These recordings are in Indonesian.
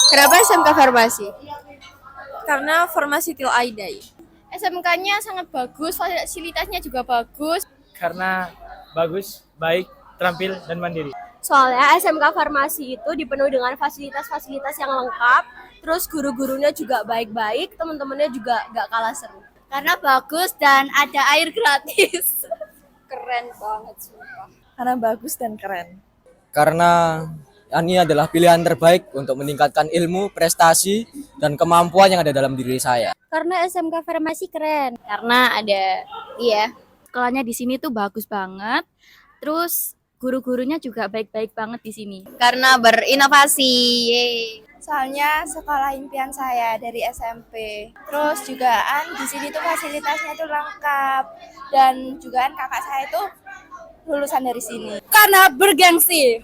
Kenapa SMK Farmasi? Karena Farmasi Til Aidai. SMK-nya sangat bagus, fasilitasnya juga bagus. Karena bagus, baik, terampil, dan mandiri. Soalnya SMK Farmasi itu dipenuhi dengan fasilitas-fasilitas yang lengkap, terus guru-gurunya juga baik-baik, teman-temannya juga gak kalah seru. Karena bagus dan ada air gratis. Keren banget sumpah. Karena bagus dan keren. Karena ini adalah pilihan terbaik untuk meningkatkan ilmu, prestasi, dan kemampuan yang ada dalam diri saya. Karena SMK Farmasi keren. Karena ada Sekolahnya di sini tuh bagus banget. Terus guru-gurunya juga baik-baik banget di sini. karena berinovasi. Yeay. Soalnya sekolah impian saya dari SMP. Terus jugaan di sini tuh fasilitasnya tuh lengkap dan jugaan kakak saya itu lulusan dari sini. Karena bergengsi.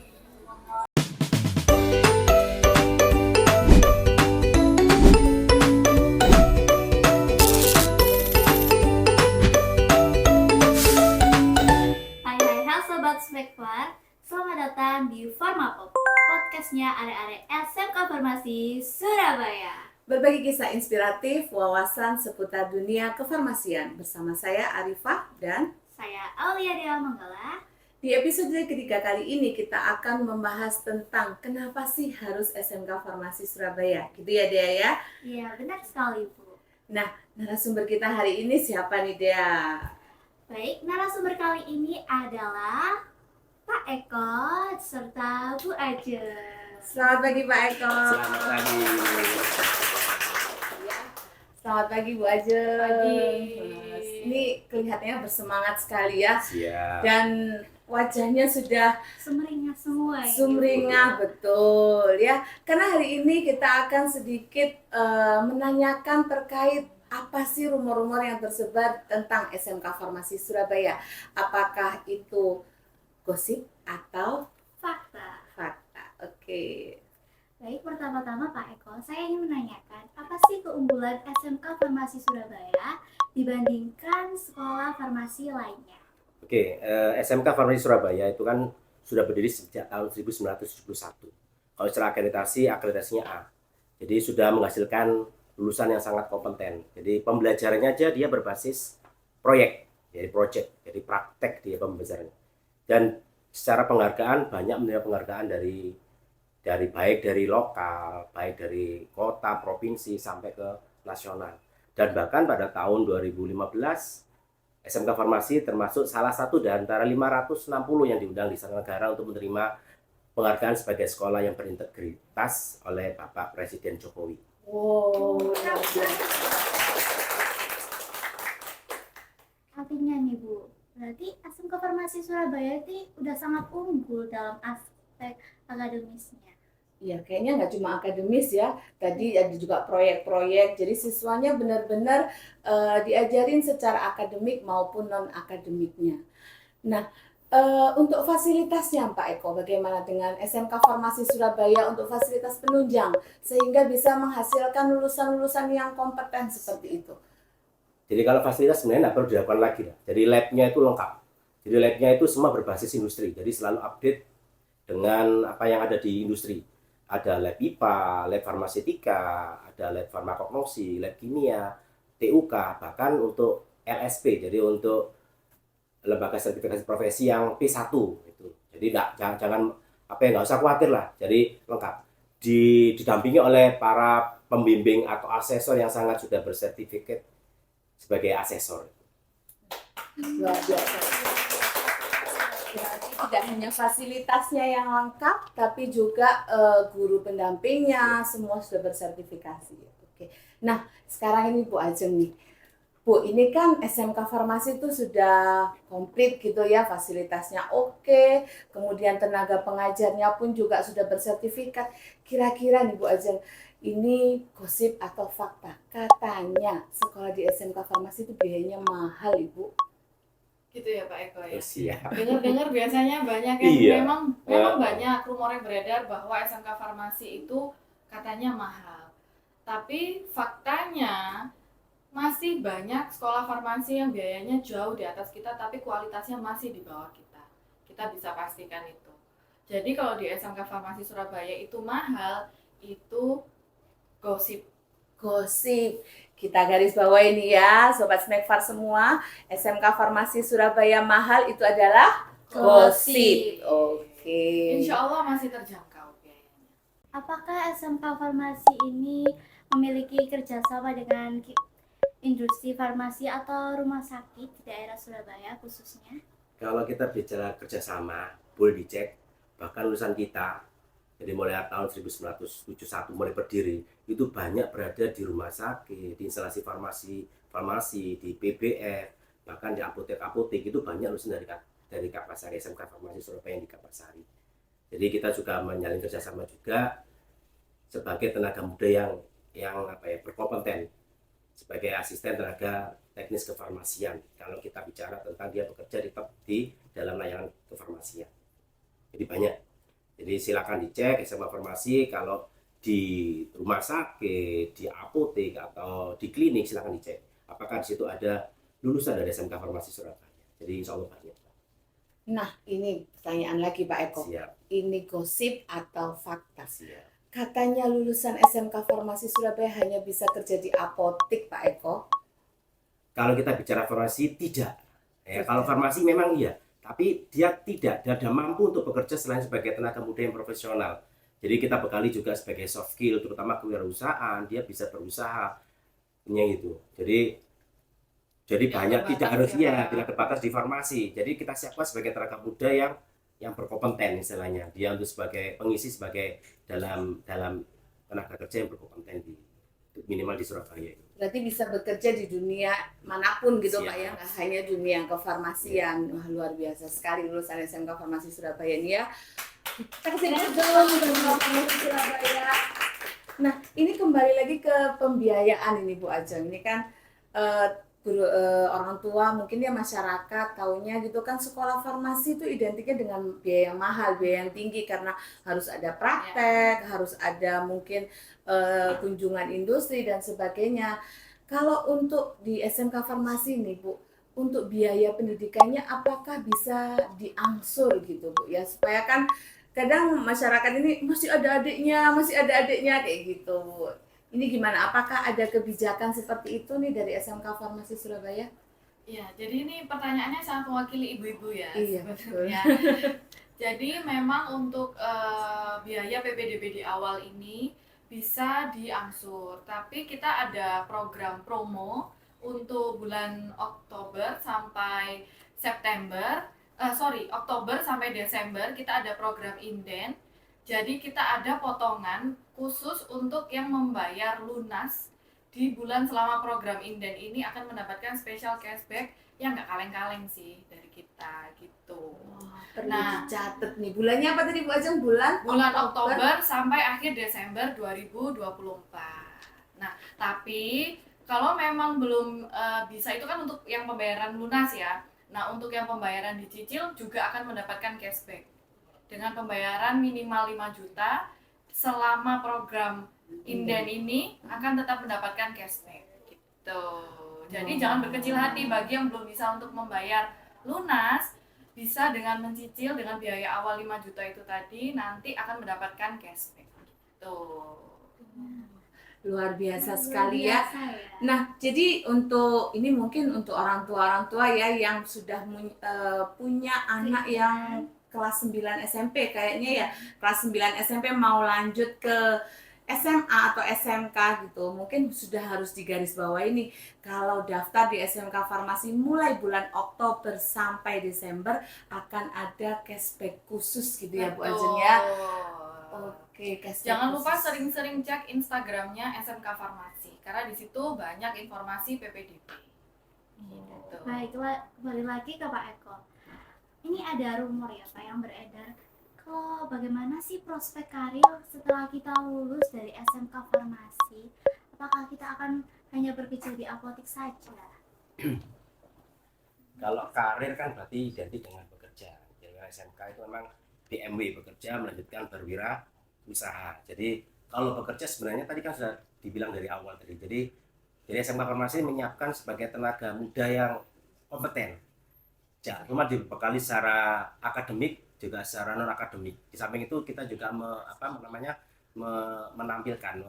Hai Sobat Speklar, selamat datang di Farmapop, podcastnya are-are SMK Farmasi Surabaya. Berbagi kisah inspiratif, wawasan seputar dunia kefarmasian bersama saya Arifah dan Saya Aulia Dewa Manggala. di episode ketiga kali ini kita akan membahas tentang kenapa sih harus SMK Farmasi Surabaya, gitu ya Dea ya? Iya, benar sekali Bu. Nah, narasumber kita hari ini siapa nih Dea? Baik, narasumber kali ini adalah Pak Eko serta Bu Ajeng. Selamat pagi Pak Eko. Selamat pagi. Selamat pagi Bu Ajeng. Pagi. Ini kelihatannya bersemangat sekali ya. Siap. Dan wajahnya sudah Sumringah semua ini. sumringah, betul ya. Karena hari ini kita akan sedikit menanyakan terkait apa sih rumor-rumor yang tersebar tentang SMK Farmasi Surabaya. Apakah itu gosip atau Fakta. fakta? Oke. Baik, pertama-tama Pak Eko, saya ingin menanyakan apa sih keunggulan SMK Farmasi Surabaya dibandingkan sekolah farmasi lainnya? Oke, SMK Farmasi Surabaya itu kan sudah berdiri sejak tahun 1971. Kalau secara akreditasinya A. Jadi sudah menghasilkan lulusan yang sangat kompeten. Jadi pembelajarannya aja dia berbasis proyek, jadi praktek dia pembelajarannya. Dan secara penghargaan banyak menerima penghargaan dari baik dari lokal, baik dari kota, provinsi sampai ke nasional. Dan bahkan pada tahun 2015 SMK Farmasi termasuk salah satu dari antara 560 yang diundang di Istana Negara untuk menerima penghargaan sebagai sekolah yang berintegritas oleh Bapak Presiden Jokowi. Wow. Artinya nih Bu, berarti SMK Farmasi Surabaya itu udah sangat unggul dalam aspek akademisnya. Iya, kayaknya nggak cuma akademis ya. Tadi ada juga proyek-proyek. Jadi siswanya benar-benar diajarin secara akademik maupun non-akademiknya. Nah, untuk fasilitasnya Pak Eko, bagaimana dengan SMK Farmasi Surabaya untuk fasilitas penunjang sehingga bisa menghasilkan lulusan-lulusan yang kompeten seperti itu? Jadi kalau fasilitas sebenarnya nggak perlu dilakukan lagi lah. Jadi labnya itu lengkap. Jadi labnya itu semua berbasis industri. Jadi selalu update dengan apa yang ada di industri. Ada lab IPA, lab farmasetika, ada lab farmakognosi, lab kimia, TUK, bahkan untuk LSP, jadi untuk lembaga sertifikasi profesi yang P1 itu. Jadi jangan nggak usah khawatir lah. Jadi lengkap. Didampingi oleh para pembimbing atau asesor yang sangat sudah bersertifikat sebagai asesor. Luar biasa. Berarti tidak hanya fasilitasnya yang lengkap, tapi juga guru pendampingnya semua sudah bersertifikasi. Oke. Nah, sekarang ini Bu Ajeng nih. Bu, ini kan SMK Farmasi itu sudah komplit gitu ya, fasilitasnya oke, kemudian tenaga pengajarnya pun juga sudah bersertifikat. Kira-kira nih Bu Ajeng, ini gosip atau fakta? Katanya sekolah di SMK Farmasi itu biayanya mahal, Ibu. Gitu ya Pak Eko ya. Siap. Dengar-dengar biasanya banyak yang Iya. memang banyak rumor yang beredar bahwa SMK Farmasi itu katanya mahal. Tapi faktanya masih banyak sekolah farmasi yang biayanya jauh di atas kita tapi kualitasnya masih di bawah kita. Kita bisa pastikan itu. Jadi kalau di SMK Farmasi Surabaya itu mahal, itu Gosip. Gosip. Kita garis bawah ini ya, Sobat Snackfar semua. SMK Farmasi Surabaya mahal itu adalah gosip. Oke. Insya Allah masih terjangkau biayanya. Apakah SMK Farmasi ini memiliki kerjasama dengan industri farmasi atau rumah sakit di daerah Surabaya khususnya? Kalau kita bicara kerjasama, boleh dicek. Bahkan lulusan kita, jadi mulai tahun 1971 mulai berdiri, itu banyak berada di rumah sakit, di instalasi farmasi, di PBF, bahkan di apotek-apotek, itu banyak lulusan dari Kapasari, SMK Farmasi Surabaya yang di Kapasari. Jadi kita juga menjalin kerjasama juga sebagai tenaga muda yang berkompeten sebagai asisten tenaga teknis kefarmasian. Kalau kita bicara tentang dia bekerja di dalam layanan kefarmasian. Jadi banyak. Jadi silakan dicek SMK Farmasi, kalau di rumah sakit, di apotek atau di klinik silakan dicek. Apakah di situ ada lulusan dari SMK Farmasi Surabaya. Jadi insya Allah banyak. Nah, ini pertanyaan lagi Pak Eko. Siap. Ini gosip atau fakta? Siap. Katanya lulusan SMK Farmasi Surabaya hanya bisa kerja di apotek, Pak Eko. Kalau kita bicara farmasi, tidak. Kalau farmasi memang iya, tapi dia tidak mampu untuk bekerja selain sebagai tenaga muda yang profesional. Jadi kita bekali juga sebagai soft skill, terutama kewirausahaan, dia bisa berusaha, punya itu. Jadi banyak tidak harusnya tidak terbatas di farmasi. Jadi kita siapkan sebagai tenaga muda yang berkompeten istilahnya, dia untuk sebagai pengisi sebagai dalam tenaga kerja yang berkompeten minimal di Surabaya. Berarti bisa bekerja di dunia manapun gitu. Siap. Pak ya, nggak hanya dunia kefarmasian. Wah, luar biasa sekali lulusan SMK Farmasi Surabaya ini ya. Kita kesini dong SMK Farmasi Surabaya. Nah, ini kembali lagi ke pembiayaan ini Bu Ajeng. Ini kan orang tua mungkin ya masyarakat taunya gitu kan sekolah farmasi itu identiknya dengan biaya yang mahal, biaya yang tinggi karena harus ada praktek, harus ada mungkin kunjungan industri dan sebagainya. Kalau untuk di SMK Farmasi nih Bu, untuk biaya pendidikannya apakah bisa diangsur gitu Bu ya, supaya kan kadang masyarakat ini masih ada adiknya kayak gitu Bu. Ini gimana? Apakah ada kebijakan seperti itu nih dari SMK Farmasi Surabaya? Iya, jadi ini pertanyaannya sangat mewakili ibu-ibu ya. Iya, sebetulnya. Jadi memang untuk biaya PPDB di awal ini bisa diangsur, tapi kita ada program promo untuk bulan Oktober sampai Oktober sampai Desember kita ada program inden. Jadi kita ada potongan khusus untuk yang membayar lunas di bulan selama program inden ini akan mendapatkan special cashback yang nggak kaleng-kaleng sih dari kita gitu. Perlu dicatat nih. Bulannya apa tadi Bu Ajeng? Bulan Oktober sampai akhir Desember 2024. Nah, tapi kalau memang belum bisa, itu kan untuk yang pembayaran lunas ya. Nah, untuk yang pembayaran dicicil juga akan mendapatkan cashback. Dengan pembayaran minimal 5 juta selama program inden ini akan tetap mendapatkan cashback gitu. Jadi jangan berkecil hati bagi yang belum bisa untuk membayar lunas, bisa dengan mencicil dengan biaya awal 5 juta itu tadi nanti akan mendapatkan cashback gitu. Luar biasa sekali ya. Nah, jadi untuk ini mungkin untuk orang tua ya yang sudah punya anak yang kelas 9 SMP kayaknya ya, kelas 9 SMP mau lanjut ke SMA atau SMK gitu, mungkin sudah harus digarisbawahi ini kalau daftar di SMK Farmasi mulai bulan Oktober sampai Desember akan ada cashback khusus gitu ya Bu Ajeng ya. Oke, cashback. Jangan lupa khusus. sering-sering cek Instagramnya SMK Farmasi karena di situ banyak informasi PPDB. Gitu. Baiklah, kembali lagi ke Pak Eko. Ini ada rumor ya Pak yang beredar. Kalau bagaimana sih prospek karir setelah kita lulus dari SMK Farmasi? Apakah kita akan hanya berkecimpung di apotek saja? Kalau karir kan berarti identik dengan bekerja. Jadi SMK itu memang BMW bekerja melanjutkan berwirausaha. Jadi kalau bekerja sebenarnya tadi kan sudah dibilang dari awal tadi. Jadi SMK Farmasi menyiapkan sebagai tenaga muda yang kompeten. Ya, cuma dibekali secara akademik juga secara non akademik. Di samping itu kita juga menampilkan,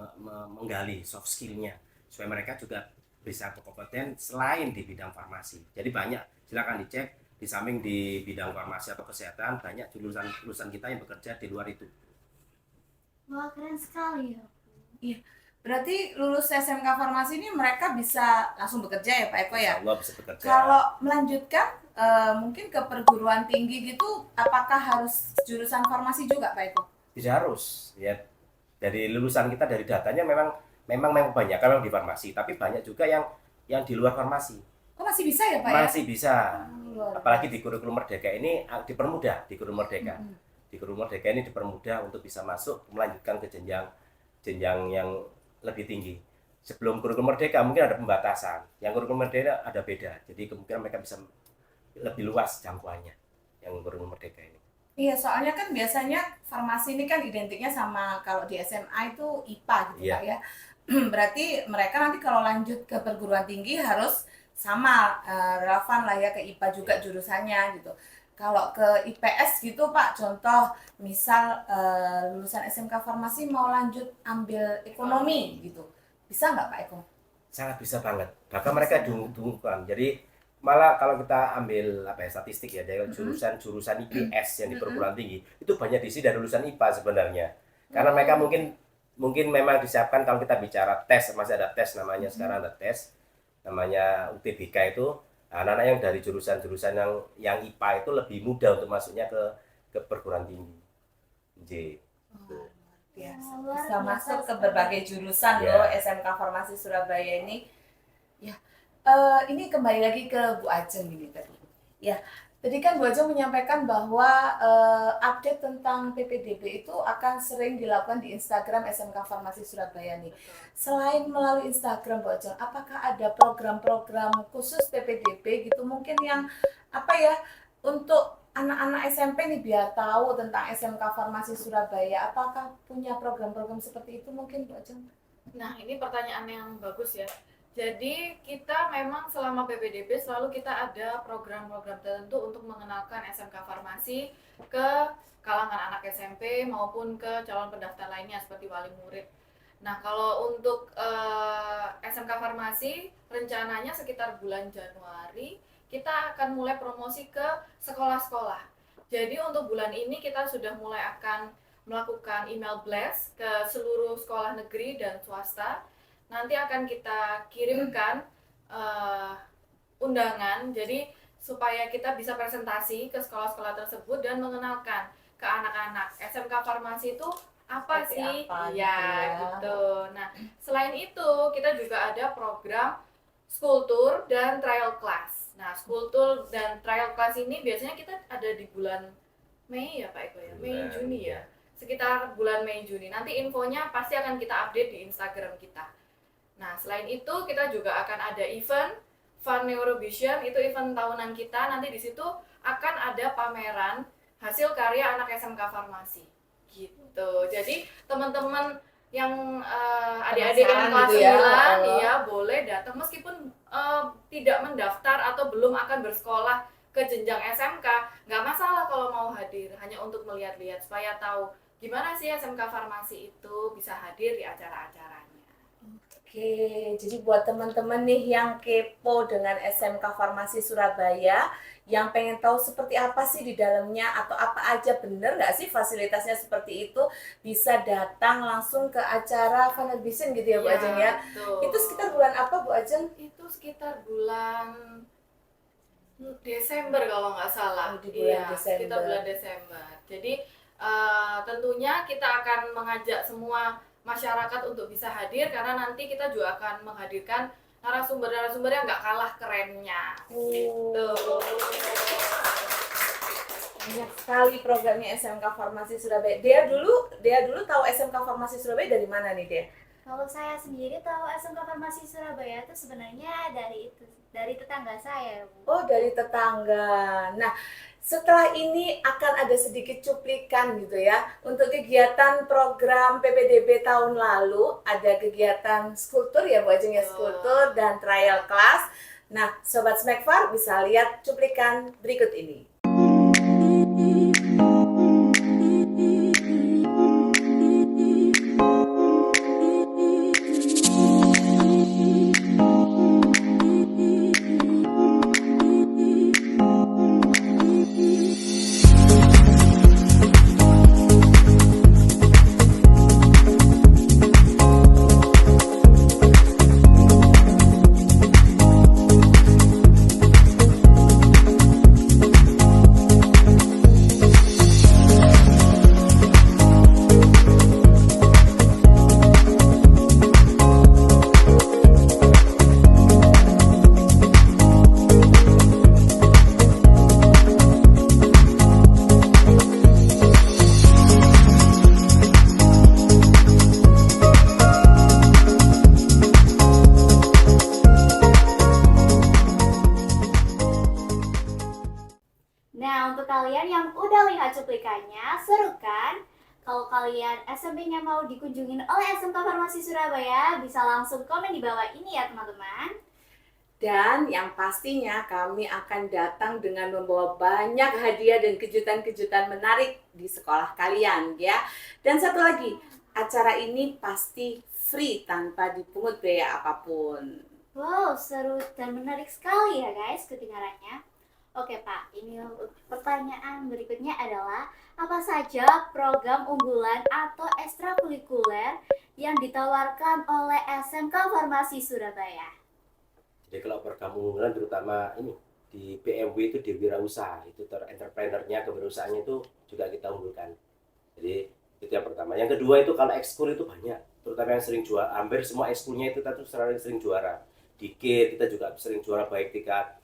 menggali soft skill-nya supaya mereka juga bisa berkompeten selain di bidang farmasi. Jadi banyak, silakan dicek di samping di bidang farmasi atau kesehatan, banyak lulusan kita yang bekerja di luar itu. Wah, keren sekali ya. Iya. Berarti lulus SMK Farmasi ini mereka bisa langsung bekerja ya Pak Eko ya? Insya Allah bisa bekerja. Kalau melanjutkan mungkin ke perguruan tinggi gitu, apakah harus jurusan farmasi juga Pak Eko? Tidak harus ya. Dari lulusan kita, dari datanya memang kebanyakan memang di farmasi, tapi banyak juga yang di luar farmasi. Oh masih bisa ya Pak ya? Masih bisa. Luar Apalagi di kurikulum Merdeka ini dipermudah, di kurikulum Merdeka. Mm-mm. Di kurikulum Merdeka ini dipermudah untuk bisa masuk melanjutkan ke jenjang yang lebih tinggi. Sebelum kurikulum Merdeka mungkin ada pembatasan. Yang kurikulum Merdeka ada beda. Jadi kemungkinan mereka bisa lebih luas jangkauannya yang kurikulum Merdeka ini. Iya, soalnya kan biasanya farmasi ini kan identiknya sama kalau di SMA itu IPA gitu Iya. Pak ya. Berarti mereka nanti kalau lanjut ke perguruan tinggi harus sama relevan lah ya ke IPA juga jurusannya gitu. Kalau ke IPS gitu Pak, contoh misal lulusan SMK Farmasi mau lanjut ambil ekonomi gitu, bisa nggak Pak Eko? Sangat bisa banget. Bahkan mereka diuntungkan. Jadi malah kalau kita ambil statistik ya, dari jurusan IPS yang di perguruan tinggi itu banyak diisi dari lulusan IPA sebenarnya. Karena mereka mungkin memang disiapkan, kalau kita bicara tes, masih ada tes namanya, sekarang ada tes namanya UTBK itu. Anak-anak yang dari jurusan-jurusan yang IPA itu lebih mudah untuk masuknya ke perguruan tinggi. Biasa. Luar Bisa biasa masuk ke sekali. berbagai jurusan Ya. loh SMK Farmasi Surabaya ini. Ya, ini kembali lagi ke Bu Ajeng ini tadi. Ya, tadi kan Bu Ajeng menyampaikan bahwa update tentang PPDB itu akan sering dilakukan di Instagram SMK Farmasi Surabaya nih. Selain melalui Instagram Bu Ajeng, apakah ada program-program khusus PPDB gitu mungkin yang untuk anak-anak SMP nih biar tahu tentang SMK Farmasi Surabaya, apakah punya program-program seperti itu mungkin Bu Ajeng? Nah, ini pertanyaan yang bagus ya. Jadi kita memang selama PPDB selalu kita ada program-program tertentu untuk mengenalkan SMK Farmasi ke kalangan anak SMP maupun ke calon pendaftar lainnya seperti wali murid. Nah, kalau untuk SMK Farmasi rencananya sekitar bulan Januari kita akan mulai promosi ke sekolah-sekolah. Jadi untuk bulan ini kita sudah mulai akan melakukan email blast ke seluruh sekolah negeri dan swasta. Nanti akan kita kirimkan undangan, jadi supaya kita bisa presentasi ke sekolah-sekolah tersebut dan mengenalkan ke anak-anak SMK Farmasi itu apa Seperti sih? apa gitu Iya, ya. gitu. Nah, selain itu kita juga ada program school tour dan trial class. Nah, school tour dan trial class ini biasanya kita ada di bulan Mei ya Pak Eko ya? Mei, Juni ya? Sekitar bulan Mei, Juni. Nanti infonya pasti akan kita update di Instagram kita. Nah, selain itu kita juga akan ada event Fun Neurovision, itu event tahunan kita. Nanti di situ akan ada pameran hasil karya anak SMK Farmasi. Gitu. Jadi teman-teman yang adik-adik yang kelas Penasaran gitu 9 ya. ya boleh datang meskipun tidak mendaftar atau belum akan bersekolah ke jenjang SMK, nggak masalah kalau mau hadir, hanya untuk melihat-lihat supaya tahu gimana sih SMK Farmasi itu bisa hadir di acara-acaranya. Oke, jadi buat teman-teman nih yang kepo dengan SMK Farmasi Surabaya, yang pengen tahu seperti apa sih di dalamnya atau apa aja, bener nggak sih fasilitasnya seperti itu, bisa datang langsung ke acara Fun Neurovision gitu ya Bu Ajeng ya. Betul. Itu sekitar bulan apa Bu Ajeng? Itu sekitar bulan Desember kalau nggak salah. Oh, di bulan Iya, Desember. sekitar bulan Desember. Jadi tentunya kita akan mengajak semua masyarakat untuk bisa hadir karena nanti kita juga akan menghadirkan narasumber-narasumber yang nggak kalah kerennya. Gitu. Banyak sekali programnya SMK Farmasi Surabaya. Dia dulu tahu SMK Farmasi Surabaya dari mana nih dia? Kalau saya sendiri tahu SMK Farmasi Surabaya itu sebenarnya dari tetangga saya, Bu. Oh, dari tetangga. Nah, setelah ini akan ada sedikit cuplikan gitu ya. Untuk kegiatan program PPDB tahun lalu, ada kegiatan school tour ya Bu Ajeng ya, school tour dan trial class. Nah, Sobat Smekfar bisa lihat cuplikan berikut ini. cuplikannya, seru kan? Kalau kalian SMP-nya mau dikunjungin oleh SMK Farmasi Surabaya, bisa langsung komen di bawah ini ya teman-teman. Dan yang pastinya kami akan datang dengan membawa banyak hadiah dan kejutan-kejutan menarik di sekolah kalian ya. Dan satu lagi, acara ini pasti free tanpa dipungut biaya apapun. Wow, seru dan menarik sekali ya guys kedengarannya. Oke Pak, ini pertanyaan berikutnya adalah apa saja program unggulan atau ekstrakurikuler yang ditawarkan oleh SMK Farmasi Surabaya? Jadi kalau program unggulan terutama ini di PMW itu di wirausaha, itu entrepreneurnya, kewirausahaannya itu juga kita unggulkan. Jadi itu yang pertama. Yang kedua itu kalau ekskul itu banyak, terutama yang sering juara, hampir semua ekskulnya itu kita tuh sering juara. Di KIR kita juga sering juara baik tingkat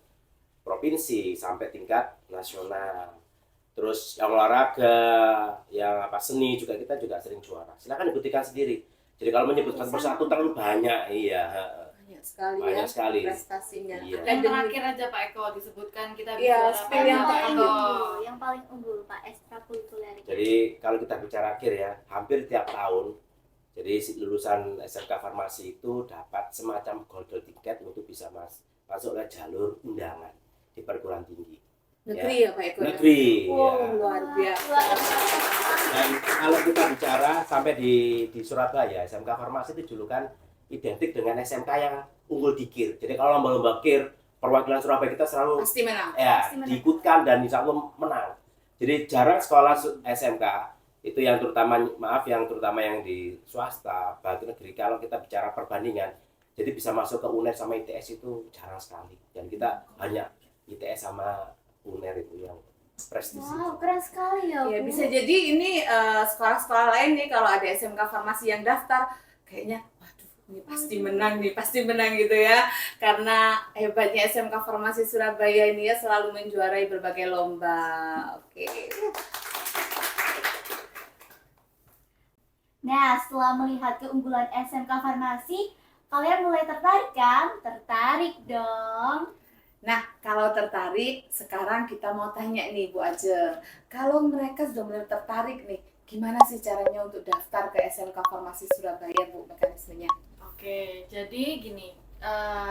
provinsi sampai tingkat nasional. Terus yang olahraga, yang seni juga kita juga sering juara. Silakan buktikan sendiri. Jadi kalau menyebutkan persatu terlalu banyak, iya. Banyak sekali prestasinya. Iya. Yang terakhir aja Pak Eko disebutkan kita Iya, bisa Yang Pak paling Eko. unggul, yang paling unggul Pak ekstrakurikuler. Jadi kalau kita bicara akhir ya, hampir tiap tahun. Jadi lulusan SMK Farmasi itu dapat semacam golden ticket untuk bisa masuk ke jalur undangan di perguruan tinggi. Negeri ya Pak Eko? Negeri. Wow, Ya. luar biasa. Dan kalau kita bicara sampai di Surabaya, SMK Farmasi itu julukan identik dengan SMK yang unggul di KIR. Jadi kalau lomba-lomba KIR, perwakilan Surabaya kita selalu Pasti menang. ya Pasti menang. diikutkan dan insya Allah menang. Jadi jarang sekolah SMK itu yang terutama yang di swasta, bagi negeri, kalau kita bicara perbandingan, jadi bisa masuk ke UNER sama ITS itu jarang sekali. Dan kita hanya ITS sama UNER itu yang prestis. Wow, keren sekali ya. Ya Bu. bisa jadi ini sekolah-sekolah lain nih kalau ada SMK Farmasi yang daftar, kayaknya waduh ini pasti menang gitu ya. Karena hebatnya SMK Farmasi Surabaya ini ya selalu menjuarai berbagai lomba. Oke. Nah, setelah melihat keunggulan SMK Farmasi, kalian mulai tertarik kan? Tertarik dong. Nah, kalau tertarik, sekarang kita mau tanya nih Bu Ajeng. Kalau mereka sudah mulai tertarik nih, gimana sih caranya untuk daftar ke SMK Farmasi Surabaya, Bu, mekanismenya? Oke, jadi gini,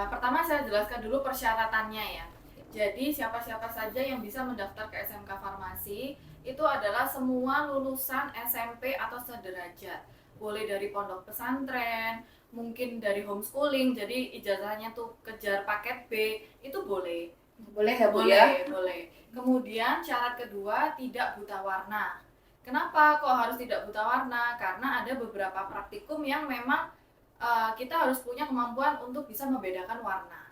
pertama saya jelaskan dulu persyaratannya ya. Jadi siapa-siapa saja yang bisa mendaftar ke SMK Farmasi itu adalah semua lulusan SMP atau sederajat. Boleh dari pondok pesantren, mungkin dari homeschooling, jadi ijazahnya tuh kejar paket B, itu boleh. Boleh ya Bu Boleh, ya? boleh. Kemudian syarat kedua, tidak buta warna. Kenapa kok harus tidak buta warna? Karena ada beberapa praktikum yang memang kita harus punya kemampuan untuk bisa membedakan warna.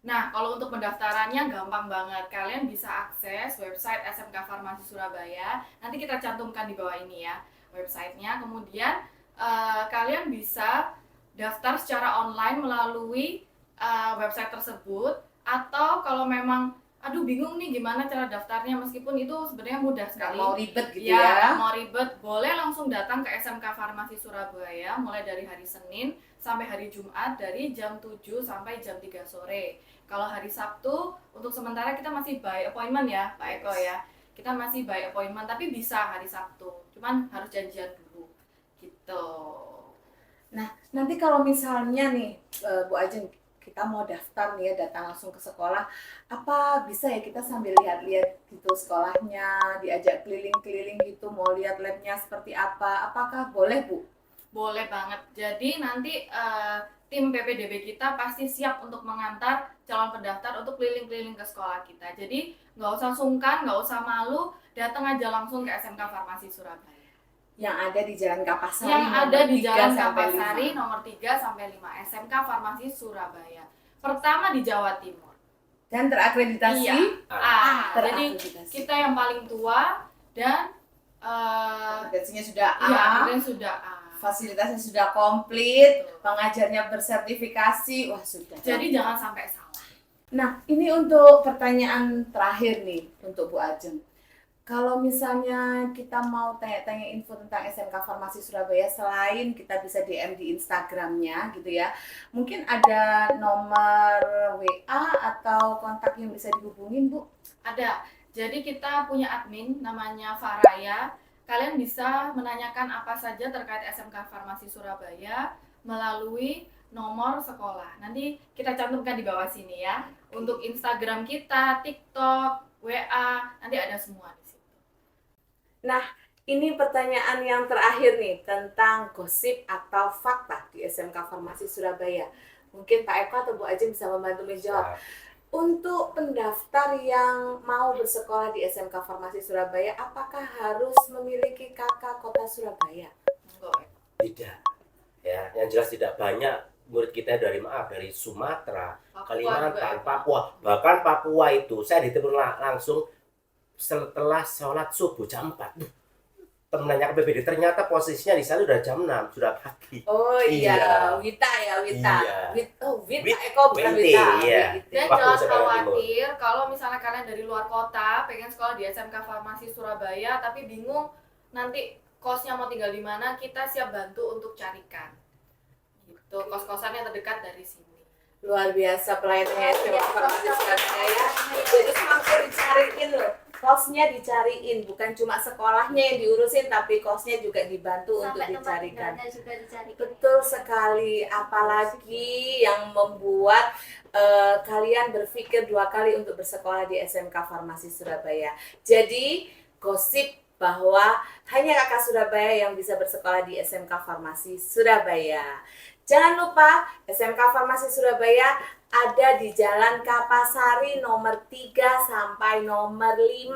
Nah, kalau untuk pendaftarannya gampang banget. Kalian bisa akses website SMK Farmasi Surabaya. Nanti kita cantumkan di bawah ini ya, websitenya. Kemudian kalian bisa daftar secara online melalui website tersebut. Atau kalau memang aduh bingung nih gimana cara daftarnya, meskipun itu sebenarnya mudah sekali. Nggak mau ribet gitu Ya, ya? nggak mau ribet, boleh langsung datang ke SMK Farmasi Surabaya mulai dari hari Senin sampai hari Jumat dari jam 7 sampai jam 3 sore. Kalau hari Sabtu, untuk sementara kita masih by appointment ya, Pak Eko ya. Kita masih by appointment, tapi bisa hari Sabtu. Cuman harus janjian dulu. Gitu. Nah, nanti kalau misalnya nih, Bu Ajeng, kita mau daftar nih ya, datang langsung ke sekolah, apa bisa ya kita sambil lihat-lihat gitu sekolahnya, diajak keliling-keliling gitu, mau lihat labnya seperti apa, apakah boleh Bu? Boleh banget. Jadi nanti tim PPDB kita pasti siap untuk mengantar calon pendaftar untuk keliling-keliling ke sekolah kita. Jadi nggak usah sungkan, nggak usah malu, datang aja langsung ke SMK Farmasi Surabaya. Yang ada di Jalan Kapasari Yang nomor ada di 3 Jalan sampai Kapasari 5. nomor 3 sampai 5 SMK Farmasi Surabaya. Pertama di Jawa Timur. Dan terakreditasi Iya. Jadi terakreditasi. kita yang paling tua dan Akreditasinya sudah A, iya, dan sudah A. fasilitasnya sudah komplit, Betul. pengajarnya bersertifikasi, wah sudah. Jadi jangan sampai salah. Nah, ini untuk pertanyaan terakhir nih untuk Bu Ajeng. Kalau misalnya kita mau tanya-tanya info tentang SMK Farmasi Surabaya, selain kita bisa DM di Instagramnya gitu ya, mungkin ada nomor WA atau kontak yang bisa dihubungin Bu? Ada. Jadi kita punya admin namanya Faraya. Kalian bisa menanyakan apa saja terkait SMK Farmasi Surabaya melalui nomor sekolah. Nanti kita cantumkan di bawah sini ya. Untuk Instagram kita, TikTok, WA, nanti ada semua di situ. Nah, ini pertanyaan yang terakhir nih tentang gosip atau fakta di SMK Farmasi Surabaya. Mungkin Pak Eko atau Bu Ajeng bisa membantu menjawab. Untuk pendaftar yang mau bersekolah di SMK Farmasi Surabaya, apakah harus memiliki KK Kota Surabaya? Tidak. Ya, yang jelas tidak banyak murid kita dari Sumatera, Kalimantan, Papua. Bahkan Papua itu saya ditelepon langsung setelah sholat subuh jam 4. Temennya PBD ternyata posisinya di sana udah jam 6, sudah pagi. Oh iya, Wita. Iya. Wita Eko bukan Wita. Iya. Dan jangan khawatir kalau misalnya kalian dari luar kota pengen sekolah di SMK Farmasi Surabaya tapi bingung nanti kosnya mau tinggal di mana, kita siap bantu untuk carikan. Gitu, kos-kosan yang terdekat dari sini. Luar biasa pelayanannya SMK Farmasi Surabaya. Jadi mampir dicariin loh. Kosnya dicariin, bukan cuma sekolahnya yang diurusin, tapi kosnya juga dibantu untuk dicarikan. Juga dicarikan. Betul sekali, apalagi yang membuat kalian berpikir 2 kali untuk bersekolah di SMK Farmasi Surabaya. Jadi, gosip bahwa hanya kakak Surabaya yang bisa bersekolah di SMK Farmasi Surabaya. Jangan lupa, SMK Farmasi Surabaya ada di Jalan Kapasari nomor 3 sampai nomor 5.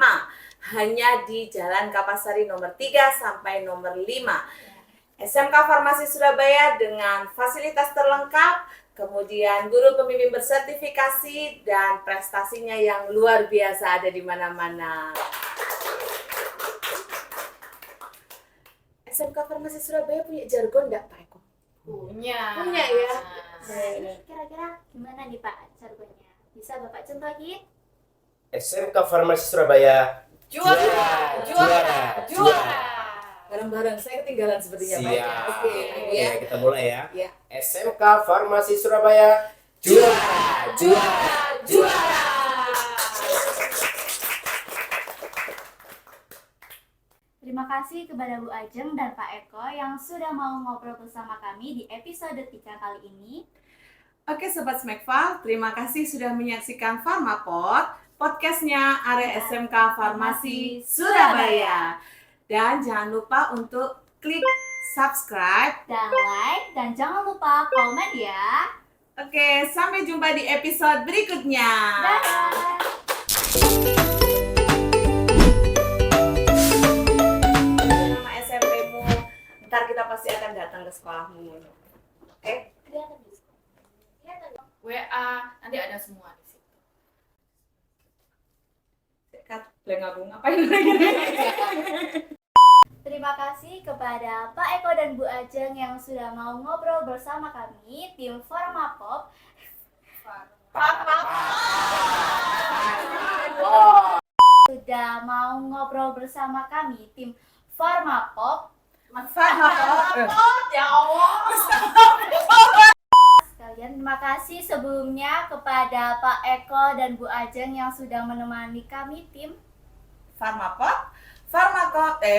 Hanya di Jalan Kapasari nomor 3 sampai nomor 5. SMK Farmasi Surabaya dengan fasilitas terlengkap, kemudian guru pembimbing bersertifikasi, dan prestasinya yang luar biasa ada di mana-mana. SMK Farmasi Surabaya punya jargon enggak, Pak Eko? Punya ya. Nah, ini kira-kira gimana nih Pak jargonnya? Bisa Bapak contohin? SMK Farmasi Surabaya juara. Bareng-bareng, saya ketinggalan sepertinya Pak. Siap. Oke, Ya, kita mulai ya. Ya. SMK Farmasi Surabaya juara. Terima kasih kepada Bu Ajeng dan Pak Eko yang sudah mau ngobrol bersama kami di episode 3 kali ini. Oke Sobat Smekval, terima kasih sudah menyaksikan Farmapod, podcastnya area SMK Farmasi Surabaya. Dan jangan lupa untuk klik subscribe Dan like, dan jangan lupa komen ya. Oke, sampai jumpa di episode berikutnya. Dadah! Nama SMP-mu, ntar kita pasti akan datang ke sekolahmu. Oke? WA, nanti ada semua di situ. Ngapain lagi? Terima kasih kepada Pak Eko dan Bu Ajeng yang sudah mau ngobrol bersama kami, tim Farmapop. Sudah mau ngobrol bersama kami, tim Farmapop. Ya Allah. Sekalian terima kasih sebelumnya kepada Pak Eko dan Bu Ajeng yang sudah menemani kami, tim Farmapod. Farmakopi.